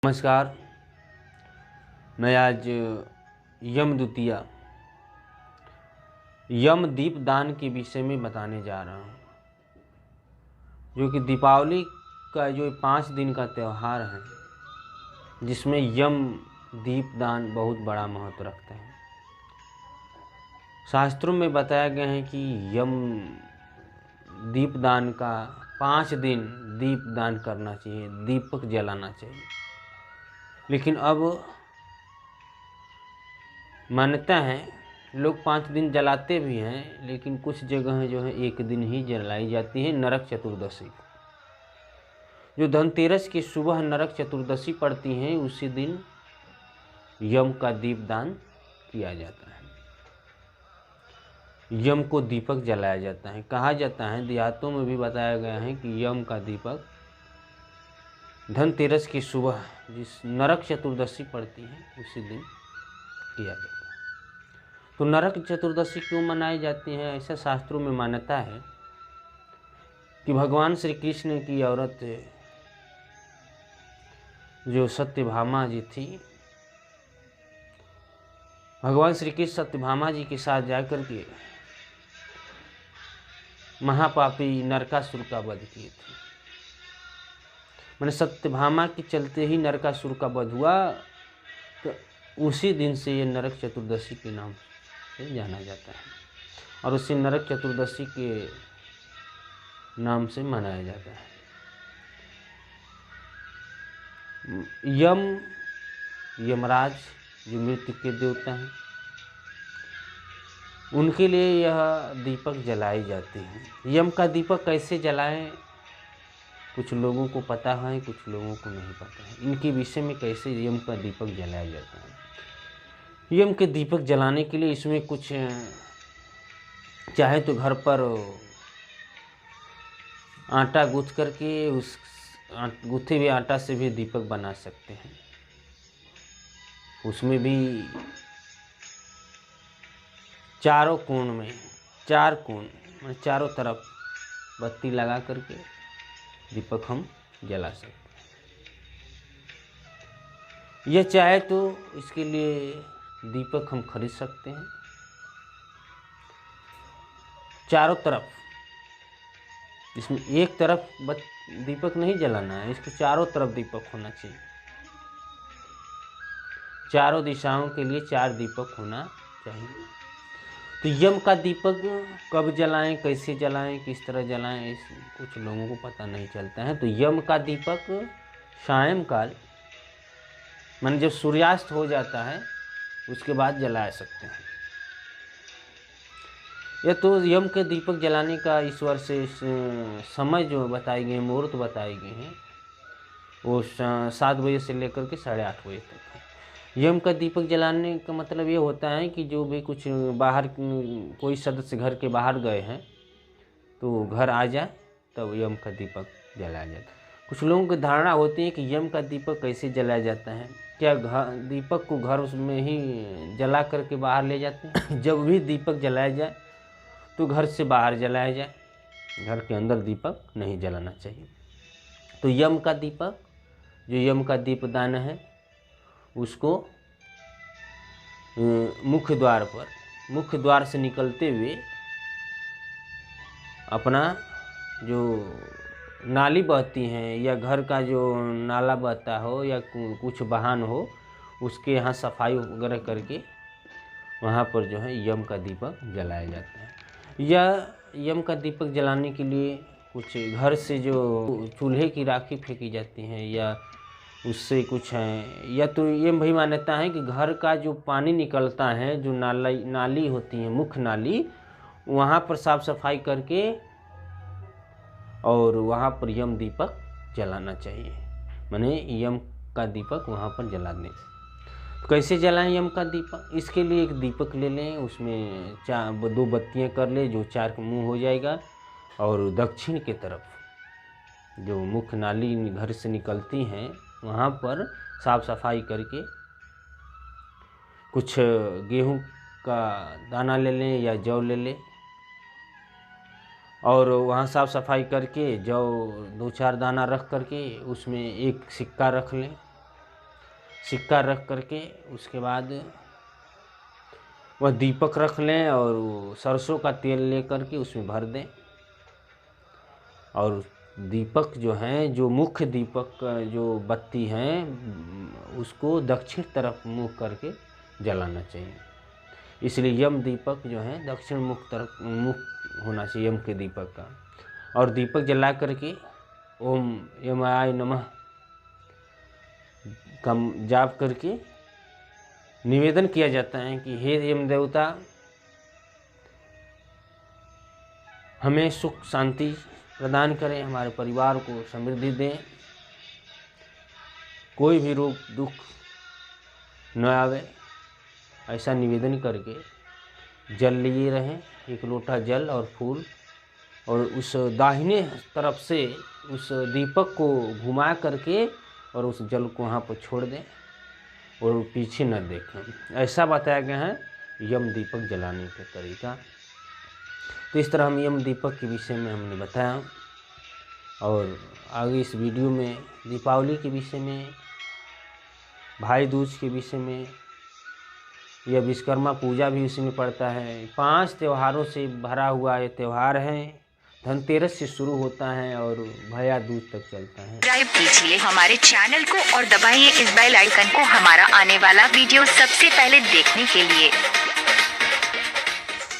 नमस्कार। मैं आज यम द्वितीया यम दीपदान के विषय में बताने जा रहा हूँ, जो कि दीपावली का जो 5 दिन का त्यौहार है, जिसमें यम दीपदान बहुत बड़ा महत्व रखते हैं। शास्त्रों में बताया गया है कि यम दीपदान का 5 दिन दीपदान करना चाहिए, दीपक जलाना चाहिए। लेकिन अब मान्यता है, लोग 5 दिन जलाते भी हैं, लेकिन कुछ जगह जो है 1 दिन ही जलाई जाती है, नरक चतुर्दशी को। जो धनतेरस की सुबह नरक चतुर्दशी पड़ती है, उसी दिन यम का दीपदान किया जाता है। यम को दीपक जलाया जाता है। कहा जाता है, देहातों में भी बताया गया है कि यम का दीपक धनतेरस की सुबह जिस नरक चतुर्दशी पड़ती है, उसी दिन किया जाता है। तो नरक चतुर्दशी क्यों मनाई जाती है? ऐसा शास्त्रों में मान्यता है कि भगवान श्री कृष्ण की औरत जो सत्यभामा जी थी, भगवान श्री कृष्ण सत्यभामा जी के साथ जाकर के महापापी नरकासुर का वध किए थे। मैंने सत्यभामा के चलते ही नरकासुर का वध हुआ, तो उसी दिन से ये नरक चतुर्दशी के नाम से जाना जाता है और उसी नरक चतुर्दशी के नाम से मनाया जाता है। यमराज जो मृत्यु के देवता हैं, उनके लिए यह दीपक जलाई जाती है। यम का दीपक कैसे जलाएं, कुछ लोगों को पता है, कुछ लोगों को नहीं पता है। इनके विषय में कैसे यम का दीपक जलाया जाता है। यम के दीपक जलाने के लिए इसमें कुछ चाहे तो घर पर आटा गूँथ करके उस गूँथे हुए आटा से भी दीपक बना सकते हैं। उसमें भी चारों कोण में 4 कोण चारों तरफ बत्ती लगा करके दीपक हम जला सकते हैं। यह चाहे तो इसके लिए दीपक हम खरीद सकते हैं। चारों तरफ, इसमें एक तरफ दीपक नहीं जलाना है, इसको चारों तरफ दीपक होना चाहिए। चारों दिशाओं के लिए 4 दीपक होना चाहिए। तो यम का दीपक कब जलाएं, कैसे जलाएं, किस तरह जलाएं, कुछ लोगों को पता नहीं चलता है। तो यम का दीपक सायंकाल, माने जब सूर्यास्त हो जाता है उसके बाद जला सकते हैं। यह तो यम के दीपक जलाने का ईश्वर से समय जो बताई गई, मुहूर्त बताई गई हैं, वो 7 बजे से लेकर के 8:30 बजे तक है। यम का दीपक जलाने का मतलब ये होता है कि जो भी कुछ बाहर कोई सदस्य घर के बाहर गए हैं तो घर आ जाए, तब यम का दीपक जलाया जाता है। कुछ लोगों की धारणा होती है कि यम का दीपक कैसे जलाया जाता है। क्या दीपक को घर में ही जला करके बाहर ले जाते हैं? जब भी दीपक जलाया जाए तो घर से बाहर जलाया जाए, घर के अंदर दीपक नहीं जलाना चाहिए। तो यम का दीपक, जो यम का दीपदान है, उसको मुख्य द्वार से निकलते हुए अपना जो नाली बहती हैं या घर का जो नाला बहता हो या कुछ वाहन हो, उसके यहाँ सफाई वगैरह करके वहाँ पर जो है यम का दीपक जलाया जाता है। या यम का दीपक जलाने के लिए कुछ घर से जो चूल्हे की राखी फेंकी जाती हैं या उससे कुछ है, या तो ये भी मान्यता है कि घर का जो पानी निकलता है, जो नाली होती है, मुख्य नाली, वहाँ पर साफ सफाई करके और वहाँ पर यम दीपक जलाना चाहिए। माने यम का दीपक वहाँ पर जला दें। तो कैसे जलाएं यम का दीपक? इसके लिए एक दीपक ले लें, उसमें 2 बत्तियाँ कर लें, जो 4 का मुँह हो जाएगा, और दक्षिण के तरफ जो मुख्य नाली घर से निकलती हैं, वहाँ पर साफ सफाई करके कुछ गेहूं का दाना ले लें या जौ ले लें, और वहाँ साफ सफाई करके जौ 2-4 दाना रख करके उसमें एक सिक्का रख लें सिक्का रख करके उसके बाद वह दीपक रख लें और सरसों का तेल ले करके उसमें भर दें और दीपक जो हैं, जो मुख्य दीपक जो बत्ती हैं उसको दक्षिण तरफ मुख करके जलाना चाहिए। इसलिए यम दीपक जो है दक्षिण मुख तरफ मुख होना चाहिए यम के दीपक का। और दीपक जला करके ओम यमाय नमः का जाप करके निवेदन किया जाता है कि हे यम देवता, हमें सुख शांति प्रदान करें, हमारे परिवार को समृद्धि दें, कोई भी रोग दुख न आवे, ऐसा निवेदन करके जल लिए रहें, एक लोटा जल और फूल, और उस दाहिने तरफ से उस दीपक को घुमा करके और उस जल को वहाँ पर छोड़ दें और पीछे न देखें। ऐसा बताया गया है यम दीपक जलाने का तरीका। तो इस तरह हम यम दीपक के विषय में हमने बताया और आगे इस वीडियो में दीपावली के विषय में, भाई दूज के विषय में, यह विश्वकर्मा पूजा भी उसी में पड़ता है। 5 त्योहारों से भरा हुआ ये त्यौहार है। धनतेरस से शुरू होता है और भैया दूज तक चलता है। सब्सक्राइब कीजिए हमारे चैनल को और दबाइए इस बेल आइकन को हमारा आने वाला वीडियो सबसे पहले देखने के लिए।